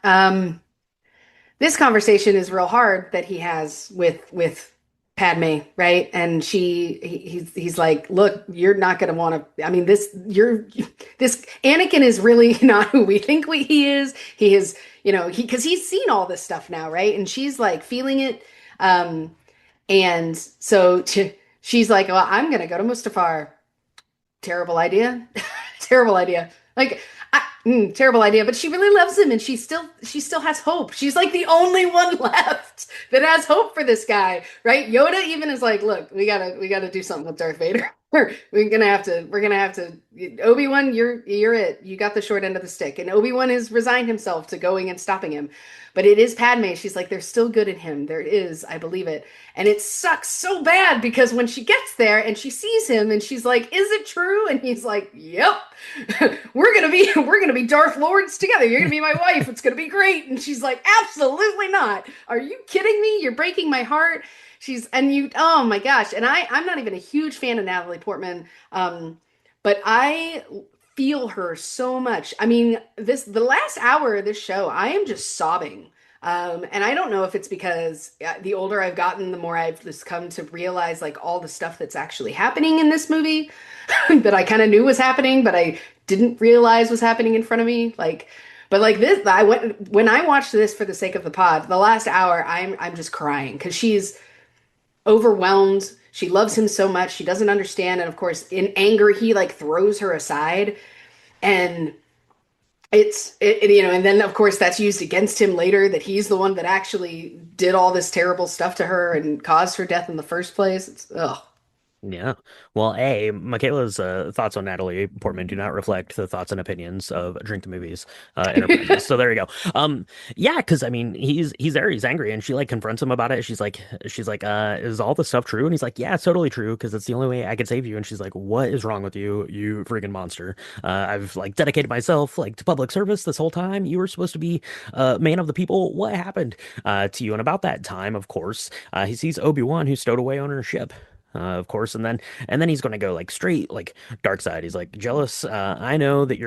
This conversation is real hard that he has with Padme, right? And he's like, look, you're not going to want to. I mean, this Anakin is really not who we think he is. He is, because he's seen all this stuff now, right? And she's like feeling it. Um, and so she's like, well, I'm going to go to Mustafar. Terrible idea. Terrible idea. Like, terrible idea, but she really loves him and she still has hope. She's like the only one left that has hope for this guy, right? Yoda even is like, look, we gotta do something with Darth Vader. We're gonna have to Obi-Wan, you're it. You got the short end of the stick. And Obi-Wan has resigned himself to going and stopping him. But it is Padme. She's like, there's still good in him. There is, I believe it. And it sucks so bad because when she gets there and she sees him and she's like, is it true? And he's like, yep. we're gonna be Darth Lords together. You're gonna be my wife. It's gonna be great. And she's like, absolutely not. Are you kidding me? You're breaking my heart. Oh my gosh. And I'm not even a huge fan of Natalie Portman. But I feel her so much. I mean, the last hour of this show, I am just sobbing. And I don't know if it's because the older I've gotten, the more I've just come to realize like all the stuff that's actually happening in this movie that I kind of knew was happening, but I didn't realize was happening in front of me. But like this, I went when I watched this for the sake of the pod. The last hour, I'm just crying because she's overwhelmed. She loves him so much. She doesn't understand. And of course, in anger, he like throws her aside. And and then of course that's used against him later that he's the one that actually did all this terrible stuff to her and caused her death in the first place. It's, ugh. Yeah. Well, Michaela's thoughts on Natalie Portman do not reflect the thoughts and opinions of Drink the Movies Enterprises. So there you go. Yeah, because I mean, he's there, he's angry, and she like confronts him about it. She's like, is all this stuff true? And he's like, yeah, it's totally true, because it's the only way I could save you. And she's like, what is wrong with you, you freaking monster? I've like dedicated myself like to public service this whole time. You were supposed to be man of the people. What happened to you? And about that time, of course, he sees Obi-Wan who stowed away on her ship. Of course, and then he's going to go like straight like dark side. He's like jealous. I know that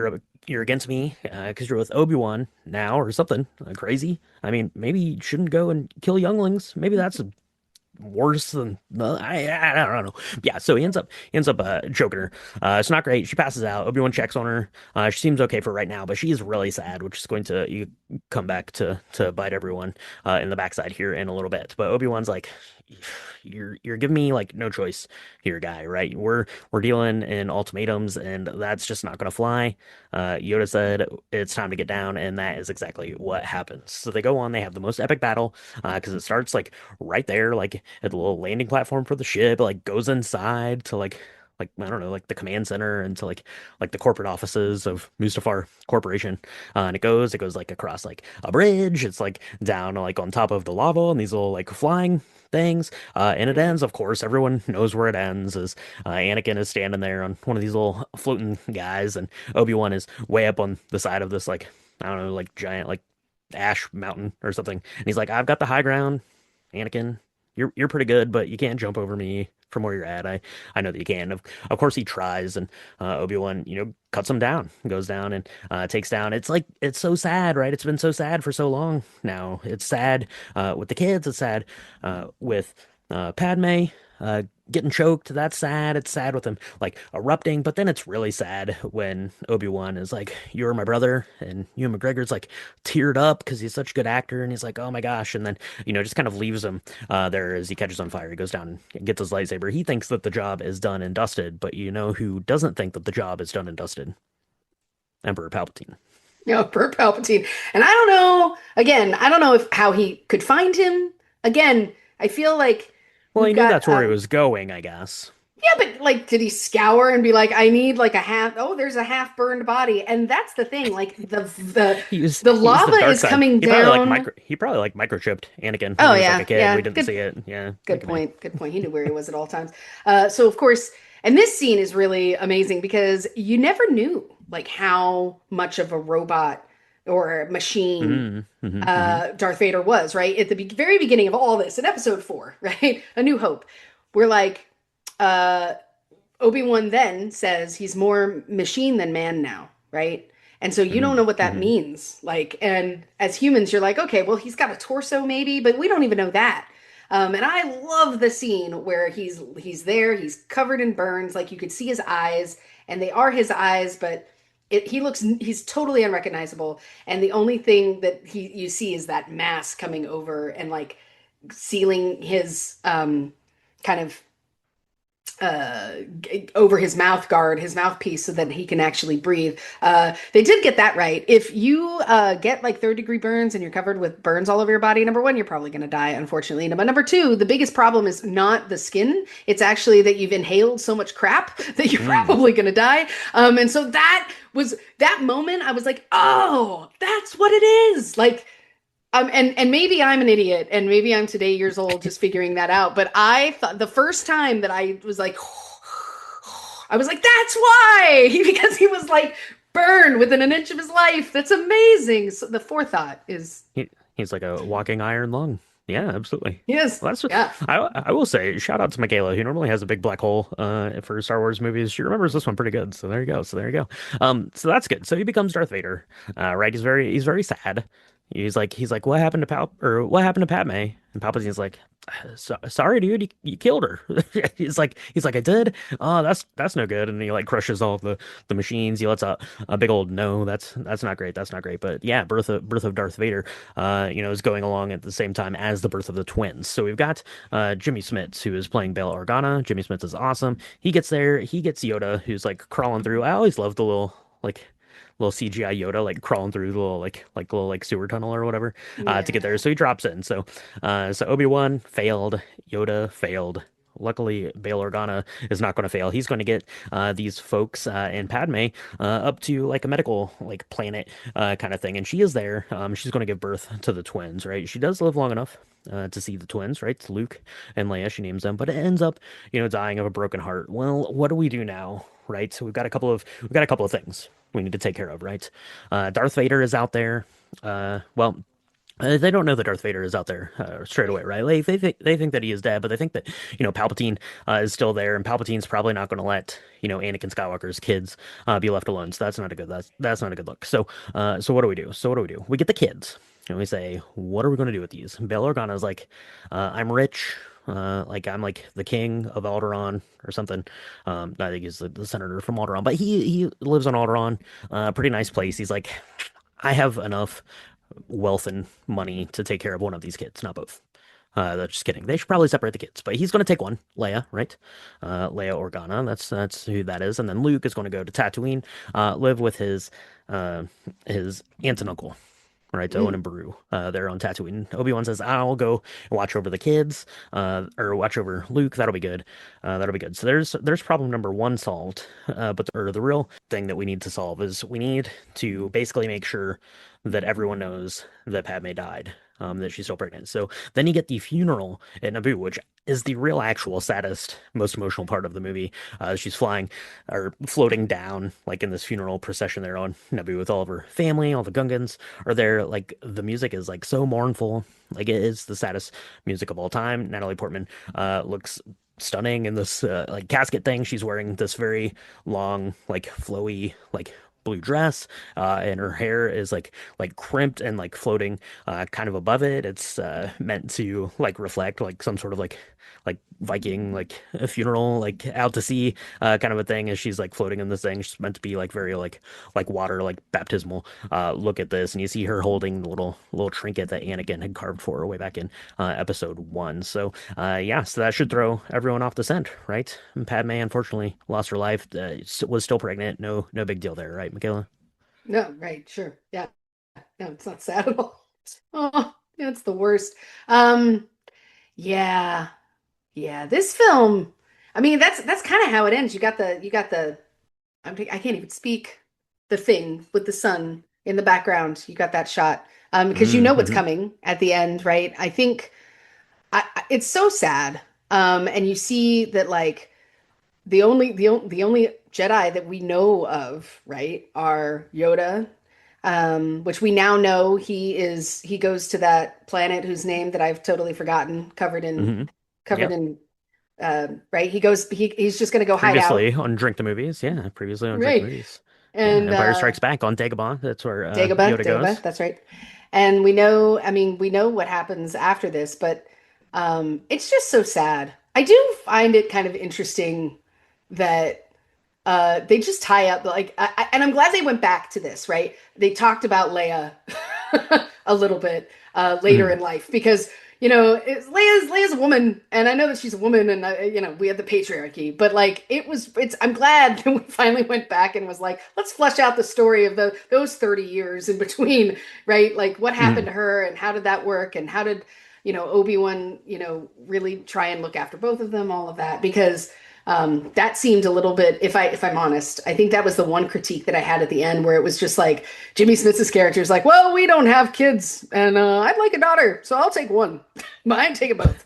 you're against me because you're with Obi-Wan now or something crazy. I mean, maybe you shouldn't go and kill younglings. Maybe that's worse than I don't know. Yeah, so he ends up choking her. It's not great. She passes out. Obi-Wan checks on her. She seems okay for right now, but she is really sad, which is going to come back to bite everyone in the backside here in a little bit. But Obi-Wan's like, you're giving me like no choice here, guy, right? We're dealing in ultimatums, and that's just not gonna fly. Yoda said it's time to get down, and that is exactly what happens. So they go on, they have the most epic battle, because it starts like right there, like at the little landing platform for the ship, it, like goes inside to like I don't know, like the command center and to like the corporate offices of Mustafar Corporation. And it goes like across like a bridge. It's like down like on top of the lava and these little like flying things. And it ends, of course, everyone knows where it ends, is Anakin is standing there on one of these little floating guys, and Obi-Wan is way up on the side of this like I don't know, like giant like ash mountain or something. And he's like, I've got the high ground, Anakin. You're pretty good, but you can't jump over me from where you're at. I know that you can. Of course he tries, and Obi-Wan, cuts him down, goes down and takes down. It's like it's so sad, right? It's been so sad for so long now. It's sad with the kids. It's sad with Padme uh, getting choked. That's sad. It's sad with him like erupting, but then it's really sad when Obi-Wan is like, "You're my brother," and Ewan McGregor's like teared up because he's such a good actor, and he's like, "Oh my gosh!" And then just kind of leaves him there as he catches on fire. He goes down and gets his lightsaber. He thinks that the job is done and dusted, but you know who doesn't think that the job is done and dusted? Emperor Palpatine. Per Palpatine. And I don't know, again, I don't know if how he could find him. Again, I feel like Well, we've he knew got that's where he was going, I guess. yeah, but like did he scour and be like, I need like a half there's a half burned body. And that's the thing, like the He was the lava dark is side. coming down. He probably like microchipped Anakin when Oh he was like yeah, a kid. yeah. We didn't see it. Yeah, Good like man. point. Good point. He knew where he was at all times. So of course, and this scene is really amazing because you never knew like how much of a robot or machine Hmm. Darth Vader was, right? At the very beginning of all this, in episode 4, right? A New Hope, we're like, uh, Obi-Wan then says he's more machine than man now, right? And so you don't know Hmm. what that Hmm. means. Like, and as humans, you're like, okay, well, he's got a torso maybe, but we don't even know that. And I love the scene where he's there, he's covered in burns, like you could see his eyes, and they are his eyes, but he's totally unrecognizable. And the only thing that you see is that mask coming over and like sealing his kind of uh over his mouth guard, his mouthpiece, so that he can actually breathe. They did get that right. If you get like third-degree burns and you're covered with burns all over your body, number one, you're probably going to die, unfortunately. But number two, the biggest problem is not the skin, it's actually that you've inhaled so much crap that you're Hmm. probably going to die. And so that was that moment. I was like, oh, that's what it is. Like, and maybe I'm an idiot, and maybe I'm today years old just figuring that out. But I thought the first time that I was like, I was like, that's why, because he was like burned within an inch of his life. That's amazing. So the forethought is, He's like a walking iron lung. Yeah, absolutely. yes, Well, that's what yeah. I will say. Shout out to Michaela, who normally has a big black hole for Star Wars movies. She remembers this one pretty good. So there you go. So there you go. So that's good. So he becomes Darth Vader. Right? He's very sad. He's like, what happened to what happened to Padme? And Palpatine's like, sorry, dude, you killed her. He's like, I did. Oh, that's no good. And he like crushes all of the machines. He lets out a big old no. That's not great. That's not great. But yeah, birth of Darth Vader, is going along at the same time as the birth of the twins. So we've got Jimmy Smits, who is playing Bail Organa. Jimmy Smits is awesome. He gets there. He gets Yoda, who's like crawling through. I always love the like little CGI Yoda like crawling through the little sewer tunnel or whatever to get Yeah. there. So he drops in. So Obi-Wan failed, Yoda failed. Luckily, Bail Organa is not going to fail. He's going to get these folks and Padme up to like a medical like planet kind of thing, and she is there. She's going to give birth to the twins, right? She does live long enough to see the twins, right? It's Luke and Leia. She names them, but it ends up, dying of a broken heart. Well, what do we do now, right? So we've got a couple of things we need to take care of, right? Darth Vader is out there. Well, They don't know that Darth Vader is out there straight away, right? Like they think that he is dead, but they think that Palpatine is still there, and Palpatine's probably not going to let Anakin Skywalker's kids be left alone. So that's not a good look. So what do we do? So what do we do? We get the kids, and we say, what are we going to do with these? Bail Organa's like, I'm rich. Like I'm like the king of Alderaan or something. I think he's the senator from Alderaan, but he lives on Alderaan, pretty nice place. He's like, I have enough wealth and money to take care of one of these kids, not both. That's just kidding. They should probably separate the kids, but he's going to take one, Leia, right? Leia Organa. That's who that is. And then Luke is going to go to Tatooine, live with his aunt and uncle, right? Owen Mm. and Beru. They're on Tatooine. Obi-Wan says, "I'll go and watch over the kids, or watch over Luke. That'll be good. That'll be good." So there's problem number one solved. Or the real thing that we need to solve is we need to basically make sure that everyone knows that Padme died. That she's still pregnant. So then you get the funeral at Naboo, which is the real, actual, saddest, most emotional part of the movie. She's flying or floating down, like in this funeral procession there on Naboo with all of her family, all the Gungans are there. Like the music is like so mournful. Like it is the saddest music of all time. Natalie Portman looks stunning in this like casket thing. She's wearing this very long, like flowy, like blue dress, and her hair is like crimped and like floating kind of above it. It's meant to like reflect like some sort of like Viking like a funeral like out to sea kind of a thing as she's like floating in this thing. She's meant to be like very like water like baptismal. Look at this, and you see her holding the little trinket that Anakin had carved for her way back in episode one. So yeah, so that should throw everyone off the scent, right? And Padme unfortunately lost her life. Was still pregnant. No big deal there, right, Michaela? No, right, sure. Yeah. No, it's not sad at all. Oh, yeah, it's the worst. Um, yeah, yeah. This film, I mean, that's kind of how it ends. You got the I can't even speak. The thing with the sun in the background. You got that shot. Because you know what's Mm-hmm. coming at the end, right? I think it's so sad. And you see that like the only Jedi that we know of, right, are Yoda, which we now know he goes to that planet whose name that I've totally forgotten, Mm-hmm. covered Yep. in right. He's just gonna go hide out, Previously on Drink the Movies, yeah. Previously on Drink the right? Movies, yeah. And Empire Strikes Back on Dagobah. That's where Dagobah, Yoda Dagobah, goes. that's right. And we know, I mean, we know what happens after this, but it's just so sad. I do find it kind of interesting that they just tie up and I'm glad they went back to this, right? They talked about Leia a little bit later Mhm. in life because Leia's a woman, and I know that she's a woman, and we have the patriarchy, but like it's I'm glad that we finally went back and was like, let's flesh out the story of those 30 years in between, right? Like what happened Mhm. to her, and how did that work, and how did Obi-Wan really try and look after both of them, all of that, because that seemed a little bit, if I'm honest, I think that was the one critique that I had at the end, where it was just like Jimmy Smith's character is like, well, we don't have kids, and I'd like a daughter, so I'll take one. Mine, take them both.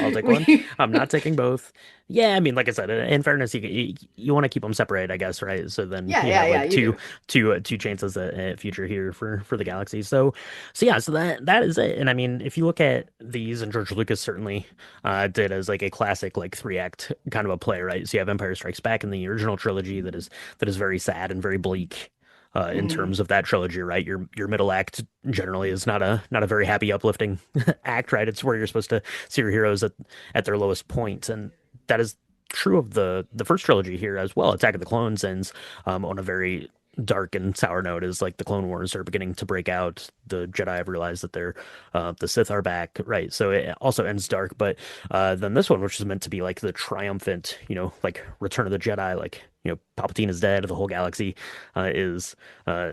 I'll take one. We, I'm not taking both. Yeah, I mean, like I said, in fairness, you want to keep them separate, I guess, right? So then yeah, you yeah, have yeah, like you do. two chances at future here for the galaxy. So yeah, so that is it. And I mean, if you look at these, and George Lucas certainly did as like a classic like three act kind of a play, right? So you have Empire Strikes Back in the original trilogy that is very sad and very bleak. In Hmm. terms of that trilogy, right? Your middle act generally is not a very happy, uplifting act, right? It's where you're supposed to see your heroes at their lowest point, and that is true of the first trilogy here as well. Attack of the Clones ends on a very dark and sour note as like the Clone Wars are beginning to break out. The Jedi have realized that the Sith are back, right? So it also ends dark, but then this one, which is meant to be like the triumphant, like Return of the Jedi, like Palpatine is dead, the whole galaxy is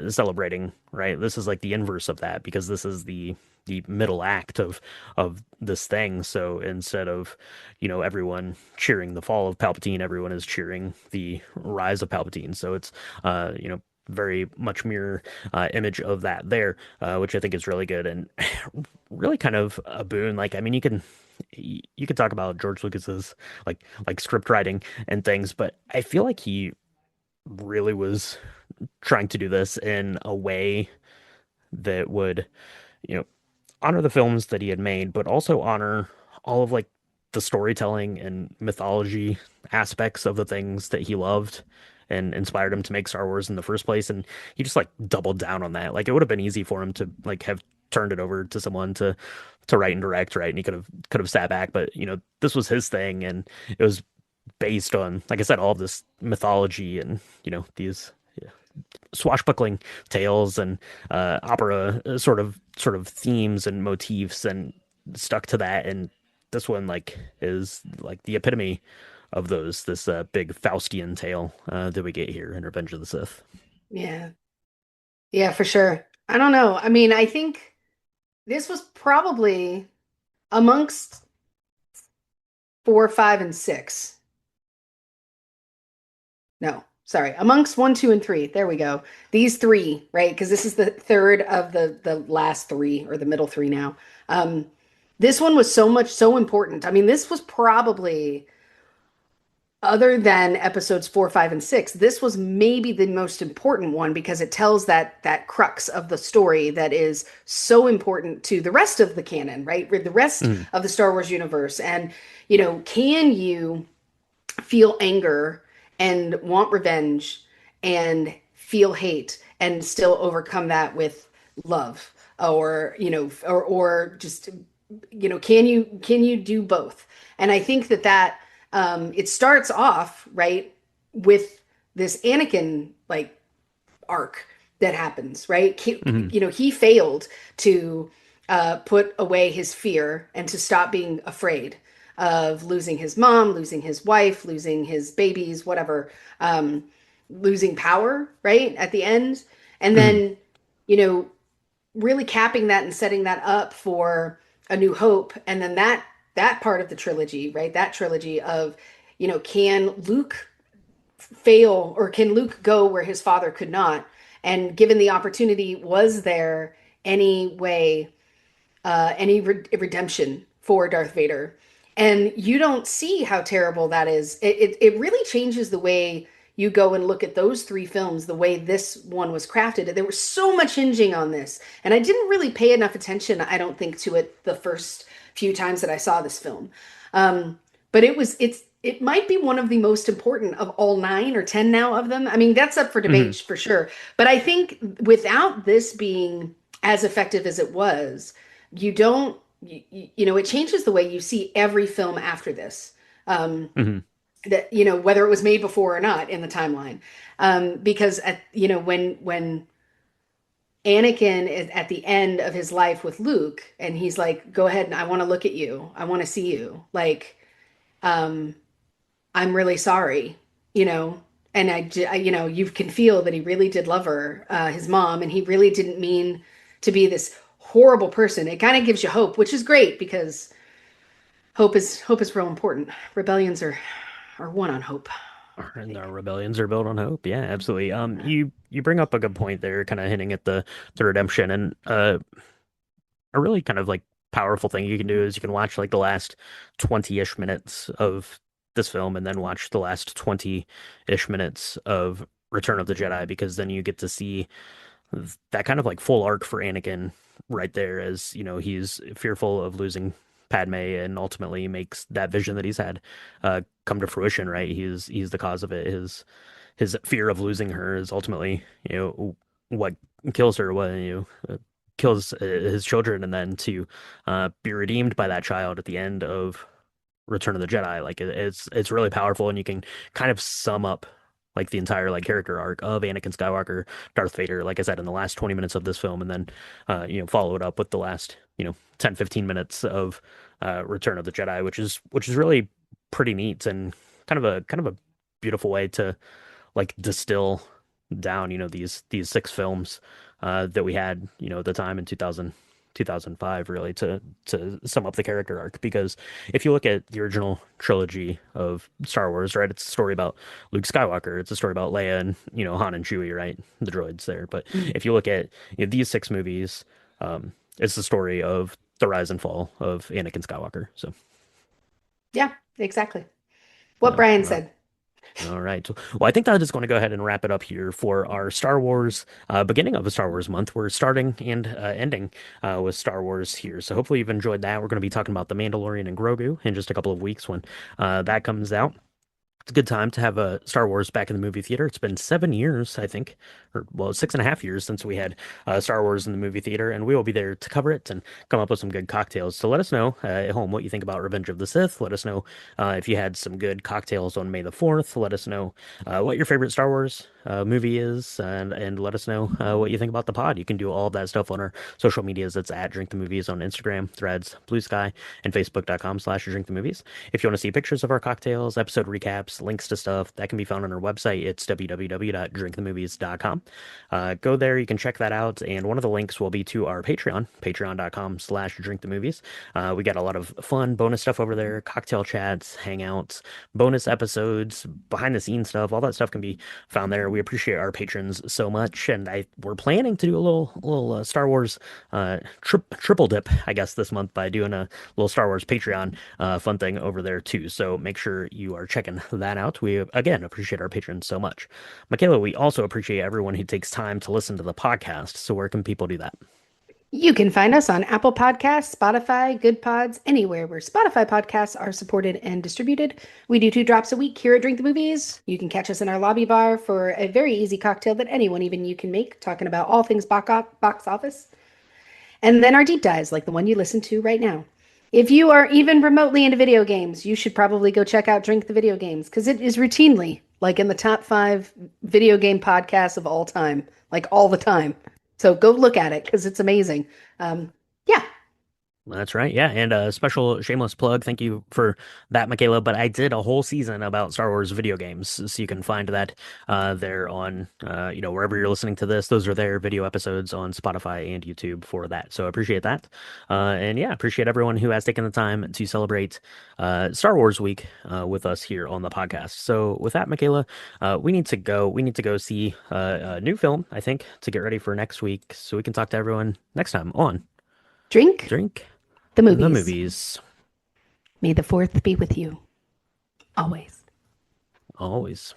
celebrating, right? This is like the inverse of that because this is the middle act of this thing. So instead of everyone cheering the fall of Palpatine, everyone is cheering the rise of Palpatine. So it's very much mirror image of that there, which I think is really good and really kind of a boon. Like, I mean, you could talk about George Lucas's like script writing and things, but I feel like he really was trying to do this in a way that would, you know, honor the films that he had made, but also honor all of like the storytelling and mythology aspects of the things that he loved and inspired him to make Star Wars in the first place. And he just like doubled down on that. Like it would have been easy for him to like have turned it over to someone to write and direct, right? And he could have sat back, but this was his thing, and it was based on, like I said, all of this mythology and these swashbuckling tales and opera sort of themes and motifs, and stuck to that. And this one like is like the epitome of those. This big Faustian tale that we get here in Revenge of the Sith. Yeah. Yeah, for sure. I don't know. I mean, I think this was probably amongst four, five, and six. No, sorry, amongst one, two, and three. There we go. These three, right? Because this is the third of the last three, or the middle three now. Um, this one was so important. I mean, this was probably, other than episodes four, five, and six, this was maybe the most important one because it tells that crux of the story that is so important to the rest of the canon, right? The rest Mm, of the Star Wars universe. And can you feel anger and want revenge and feel hate and still overcome that with love, or just can you do both? And I think that it starts off right with this Anakin like arc that happens, right? mhm, He failed to put away his fear and to stop being afraid of losing his mom, losing his wife, losing his babies, whatever, um, losing power, right? At the end. And mhm, then, you know, really capping that and setting that up for A New Hope. And then that part of the trilogy, right? That trilogy of, can Luke fail, or can Luke go where his father could not? And given the opportunity, was there any way, any redemption for Darth Vader? And you don't see how terrible that is. It really changes the way you go and look at those three films, the way this one was crafted. There was so much hinging on this. And I didn't really pay enough attention, I don't think, to it the first few times that I saw this film. But it might be one of the most important of all nine or 10 now of them. I mean, that's up for mhm. debate for sure. But I think without this being as effective as it was, you don't, it changes the way you see every film after this. Um, Mhm. that, whether it was made before or not in the timeline. Because when Anakin is at the end of his life with Luke, and he's like, "Go ahead, and I want to look at you. I want to see you." Like, um, I'm really sorry, you know. And you can feel that he really did love her, his mom, and he really didn't mean to be this horrible person. It kind of gives you hope, which is great because hope is real important. Rebellions are won on hope, I And our think. rebellions are built on hope. Yeah, absolutely. You bring up a good point there, kind of hinting at the redemption. And a really kind of like powerful thing you can do is you can watch like the last 20-ish minutes of this film, and then watch the last 20-ish minutes of Return of the Jedi, because then you get to see that kind of like full arc for Anakin right there, as he's fearful of losing Padme, and ultimately makes that vision that he's had come to fruition, right? He's the cause of it. His fear of losing her is ultimately, what kills her, what kills his children, and then to be redeemed by that child at the end of Return of the Jedi. Like it's really powerful, and you can kind of sum up like the entire like character arc of Anakin Skywalker, Darth Vader, like I said, in the last 20 minutes of this film, and then follow it up with the last 10-15 minutes of Return of the Jedi, which is really pretty neat, and kind of a beautiful way to like distill down these six films that we had at the time in 2005, really, to sum up the character arc. Because if you look at the original trilogy of Star Wars, right, it's a story about Luke Skywalker, it's a story about Leia and Han and Chewie, right, the droids there. But if you look at these six movies, it's the story of the rise and fall of Anakin Skywalker. So Yeah, exactly. What Brian uh, said. All right. Well, I think that is going to go ahead and wrap it up here for our Star Wars, beginning of a Star Wars month. We're starting and ending with Star Wars here. So hopefully you've enjoyed that. We're going to be talking about The Mandalorian and Grogu in just a couple of weeks when that comes out. It's a good time to have a Star Wars back in the movie theater. It's been 7 years, I think, or well, 6.5 years since we had Star Wars in the movie theater, and we will be there to cover it and come up with some good cocktails. So let us know at home what you think about Revenge of the Sith. Let us know if you had some good cocktails on May the 4th. Let us know what your favorite Star Wars movie is, and let us know what you think about the pod. You can do all of that stuff on our social medias. It's at Drink the Movies on Instagram, Threads, Blue Sky, and Facebook.com/Drink the Movies. If you want to see pictures of our cocktails, episode recaps, links to stuff, that can be found on our website. It's www.drinkthemovies.com. Go there, you can check that out, and one of the links will be to our Patreon, patreon.com/drinkthemovies. We got a lot of fun bonus stuff over there, cocktail chats, hangouts, bonus episodes, behind the scenes stuff. All that stuff can be found there. We appreciate our patrons so much, and we're planning to do a little Star Wars triple dip, I guess, this month by doing a little Star Wars Patreon fun thing over there too. So make sure you are checking that out. We again appreciate our patrons so much. Michaela, we also appreciate everyone who takes time to listen to the podcast. So where can people do that? You can find us on Apple Podcasts, Spotify, Good Pods, anywhere where Spotify podcasts are supported and distributed. We do 2 drops a week here at Drink the Movies. You can catch us in our lobby bar for a very easy cocktail that anyone, even you, can make, talking about all things box office. And then our deep dives, like the one you listen to right now. If you are even remotely into video games, you should probably go check out Drink the Video Games, because it is routinely like in the top 5 video game podcasts of all time, like all the time. So go look at it because it's amazing. Yeah. That's right. Yeah. And a special shameless plug. Thank you for that, Michaela. But I did a whole season about Star Wars video games. So you can find that there on, wherever you're listening to this. Those are their video episodes on Spotify and YouTube for that. So I appreciate that. And yeah, appreciate everyone who has taken the time to celebrate Star Wars week with us here on the podcast. So with that, Michaela, we need to go. We need to go see a new film, I think, to get ready for next week. So we can talk to everyone next time on Drink Drink the the Movies. Movies. May the 4th be with you. Always. Always.